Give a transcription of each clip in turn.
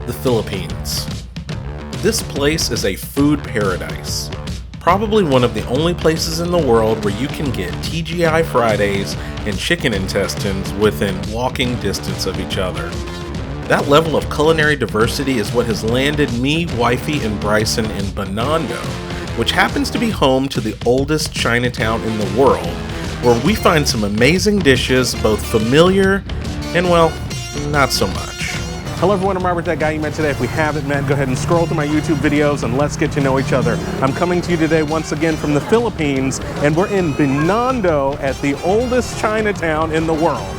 the Philippines. This place is a food paradise. Probably one of the only places in the world where you can get TGI Fridays and chicken intestines within walking distance of each other. That level of culinary diversity is what has landed me, wifey, and Bryson in Binondo, which happens to be home to the oldest Chinatown in the world, where we find some amazing dishes, both familiar and, well, not so much. Hello everyone, I'm Robert, that guy you met today. If we haven't met, go ahead and scroll through my YouTube videos and let's get to know each other. I'm coming to you today once again from the Philippines, and we're in Binondo at the oldest Chinatown in the world.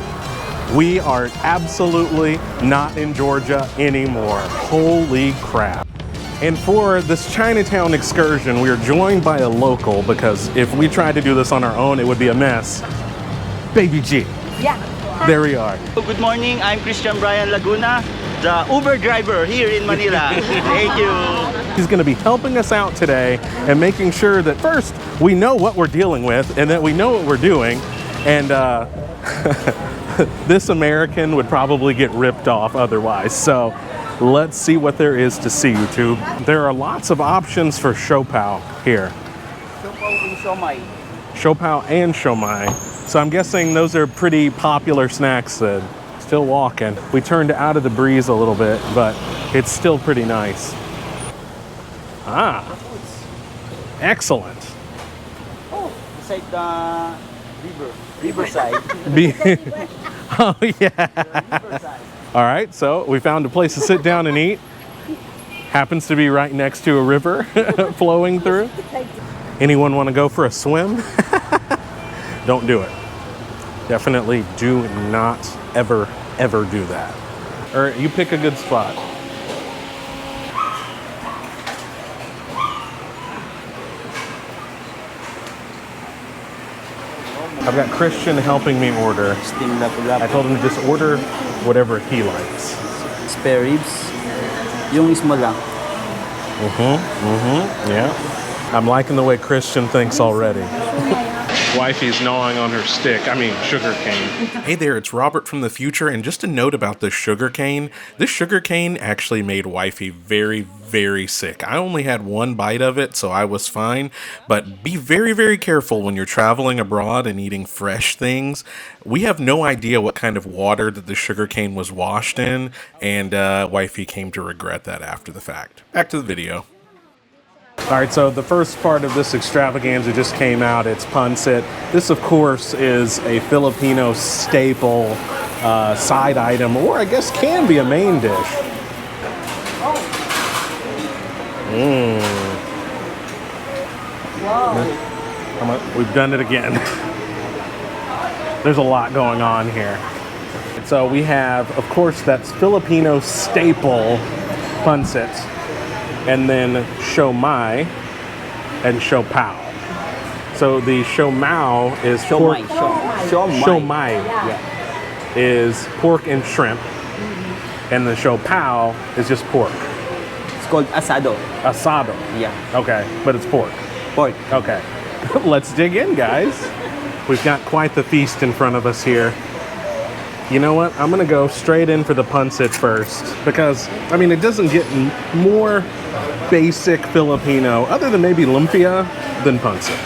We are absolutely not in Georgia anymore. Holy crap. And for this Chinatown excursion, we are joined by a local, because if we tried to do this on our own, it would be a mess. Baby G. Yeah. There we are. Good morning, I'm Christian Brian Laguna, the Uber driver here in Manila. Thank you. He's going to be helping us out today and making sure that first we know what we're dealing with and that we know what we're doing. And this American would probably get ripped off otherwise. So let's see what there is to see, YouTube. There are lots of options for siopao here. Siopao and siomai. Siopao and siomai. So I'm guessing those are pretty popular snacks then. Still walking. We turned out of the breeze a little bit, but it's still pretty nice. Ah, excellent. Oh, beside the riverside. Oh yeah. All right, so we found a place to sit down and eat. Happens to be right next to a river flowing through. Anyone want to go for a swim? Don't do it. Definitely do not ever do that. Or you pick a good spot. I've got Christian helping me order. I told him to just order whatever he likes. Spare ribs. Yung small lang. Yeah. I'm liking the way Christian thinks already. Wifey's gnawing on her stick, sugar cane. Hey there, it's Robert from the future, and just a note about this sugar cane. This sugar cane actually made Wifey very, very sick. I only had one bite of it, so I was fine, but be very, very careful when you're traveling abroad and eating fresh things. We have no idea what kind of water that the sugar cane was washed in, and Wifey came to regret that after the fact. Back to the video. All right, so the first part of this extravaganza just came out. It's pancit. This, of course, is a Filipino staple side item, or I guess can be a main dish. Wow. We've done it again. There's a lot going on here. So we have, of course, that's Filipino staple pancit. And then siomai and siopao. So the siomai is pork. Siomai is pork and shrimp, and the siopao is just pork. It's called asado. Asado. Yeah. Okay, but it's pork. Pork. Okay. Let's dig in, guys. We've got quite the feast in front of us here. You know what? I'm gonna go straight in for the pancit first, because it doesn't get more basic Filipino, other than maybe lumpia, than pancit.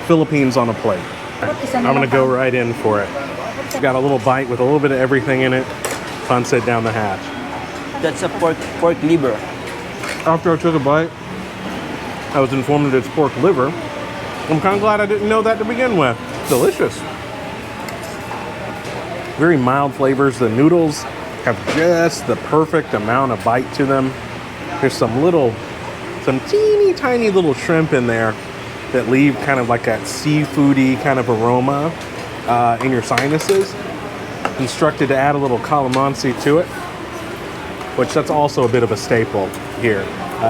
Philippines on a plate. I'm gonna go right in for it. Got a little bite with a little bit of everything in it. Pancit down the hatch. That's a pork liver. After I took a bite, I was informed that it's pork liver. I'm kind of glad I didn't know that to begin with. Delicious. Very mild flavors. The noodles have just the perfect amount of bite to them. There's some teeny tiny little shrimp in there that leave kind of like that seafoody kind of aroma in your sinuses. Instructed to add a little calamansi to it, which that's also a bit of a staple here.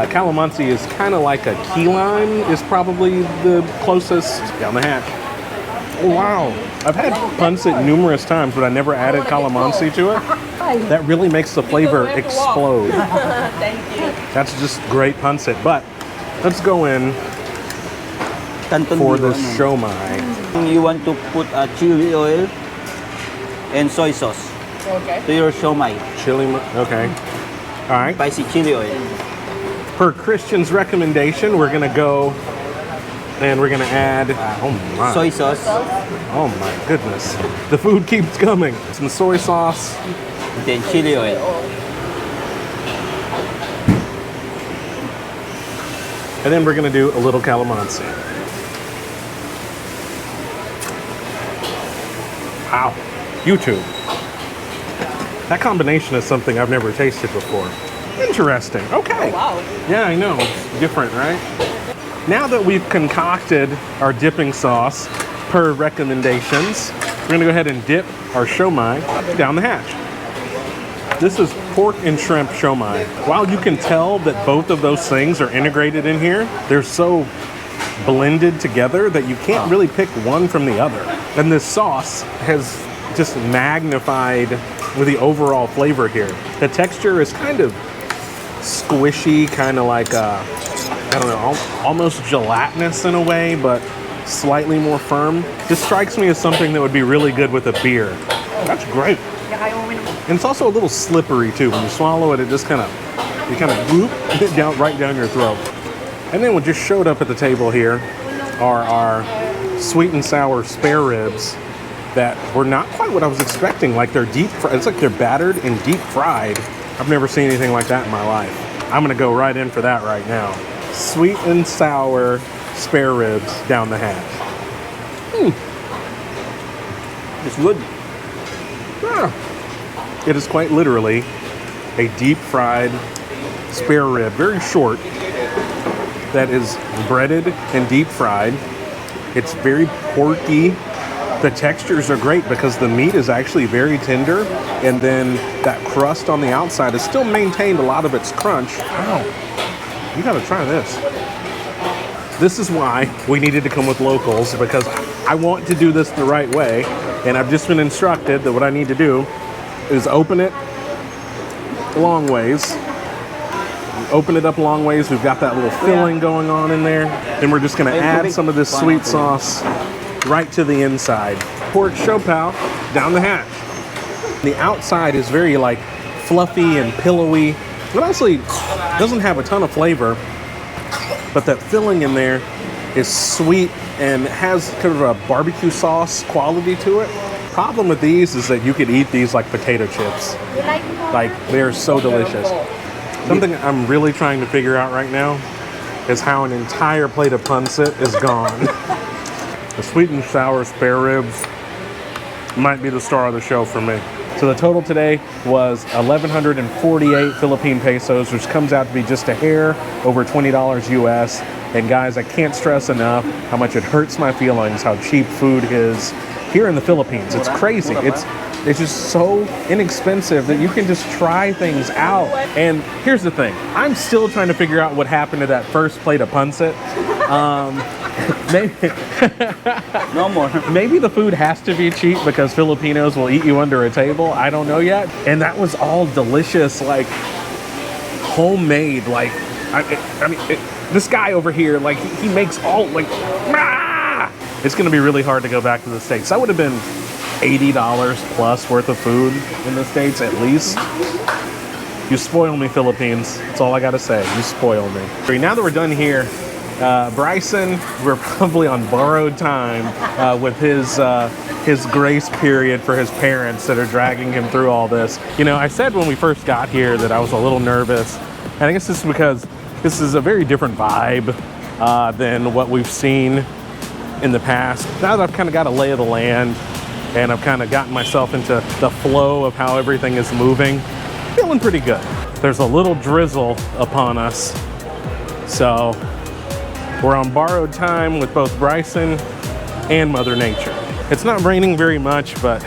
Calamansi is kind of like a key lime, is probably the closest. Down the hatch. Oh, wow. I've had pancit numerous times, but I never added calamansi to it. That really makes the flavor explode. Thank you. That's just great pancit. But let's go in for the siomai. You want to put a chili oil and soy sauce. to your siomai. Chili, okay. All right. Spicy chili oil. Per Christian's recommendation, we're gonna go and we're gonna add, oh my. Soy sauce. Oh my goodness. The food keeps coming. Some soy sauce. Then chili oil. And then we're gonna do a little calamansi. Wow. YouTube. That combination is something I've never tasted before. Interesting. Okay. Oh, wow. Yeah, I know. It's different, right? Now that we've concocted our dipping sauce per recommendations, we're gonna go ahead and dip our siomai down the hatch. This is pork and shrimp siomai. While you can tell that both of those things are integrated in here, they're so blended together that you can't really pick one from the other. And this sauce has just magnified with the overall flavor here. The texture is kind of squishy, kind of like I don't know, almost gelatinous in a way, but slightly more firm. This strikes me as something that would be really good with a beer. That's great. And it's also a little slippery too. When you swallow it, it just kind of whoop it down right down your throat. And then what just showed up at the table here are our sweet and sour spare ribs that were not quite what I was expecting. Like they're deep fried. It's like they're battered and deep fried. I've never seen anything like that in my life. I'm gonna go right in for that right now. Sweet and sour spare ribs down the hatch. It's good. Yeah. It is quite literally a deep fried spare rib, very short, that is breaded and deep fried. It's very porky. The textures are great because the meat is actually very tender, and then that crust on the outside has still maintained a lot of its crunch. Wow, you gotta try this. This is why we needed to come with locals, because I want to do this the right way, and I've just been instructed that what I need to do is open it long ways. Open it up long ways. We've got that little filling going on in there. Then we're just gonna add some of this sweet sauce right to the inside. Pork siopao down the hatch. The outside is very like fluffy and pillowy. It honestly doesn't have a ton of flavor, but that filling in there is sweet and has kind of a barbecue sauce quality to it. Problem with these is that you could eat these like potato chips. Like they're so delicious. Something I'm really trying to figure out right now is how an entire plate of pancit is gone. The sweet and sour spare ribs might be the star of the show for me. So the total today was 1,148 Philippine pesos, which comes out to be just a hair over $20 US. And guys, I can't stress enough how much it hurts my feelings how cheap food is here in the Philippines. It's crazy. It's just so inexpensive that you can just try things out. And here's the thing. I'm still trying to figure out what happened to that first plate of pancit. Maybe, No more. maybe the food has to be cheap because Filipinos will eat you under a table. I don't know yet. And that was all delicious, like homemade. Like, this guy over here, like he makes all like, it's gonna be really hard to go back to the States. That would have been $80 plus worth of food in the States at least. You spoil me, Philippines. That's all I gotta say. You spoil me. Now that we're done here, Bryson, we're probably on borrowed time with his grace period for his parents that are dragging him through all this. You know, I said when we first got here that I was a little nervous, and I guess this is because this is a very different vibe than what we've seen in the past. Now that I've kind of got a lay of the land and I've kind of gotten myself into the flow of how everything is moving, feeling pretty good. There's a little drizzle upon us, so we're on borrowed time with both Bryson and Mother Nature. It's not raining very much, but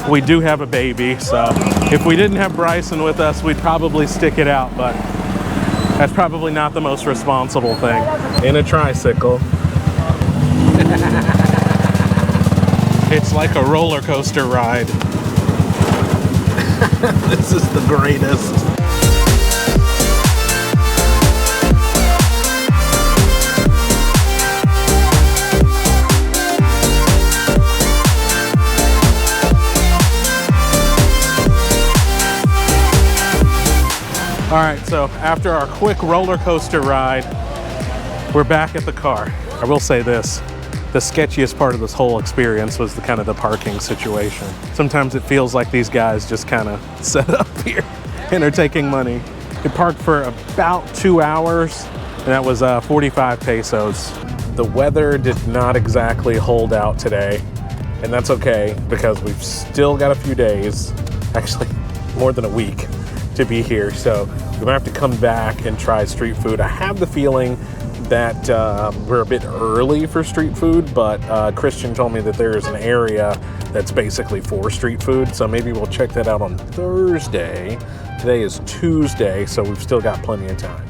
we do have a baby, so if we didn't have Bryson with us, we'd probably stick it out, but that's probably not the most responsible thing. In a tricycle. It's like a roller coaster ride. This is the greatest. All right, so after our quick roller coaster ride, we're back at the car. I will say this, the sketchiest part of this whole experience was the kind of the parking situation. Sometimes it feels like these guys just kind of set up here and are taking money. We parked for about 2 hours, and that was 45 pesos. The weather did not exactly hold out today, and that's okay because we've still got a few days, actually more than a week, to be here. So we're gonna have to come back and try street food. I have the feeling that we're a bit early for street food, but Christian told me that there's an area that's basically for street food, so maybe we'll check that out on Thursday. Today is Tuesday, so we've still got plenty of time.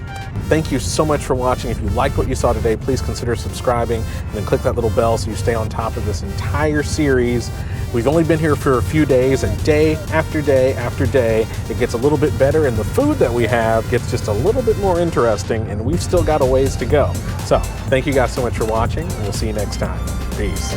Thank you so much for watching. If you liked what you saw today, please consider subscribing and then click that little bell so you stay on top of this entire series. We've only been here for a few days, and day after day after day, it gets a little bit better, and the food that we have gets just a little bit more interesting, and we've still got a ways to go. So, thank you guys so much for watching, and we'll see you next time. Peace.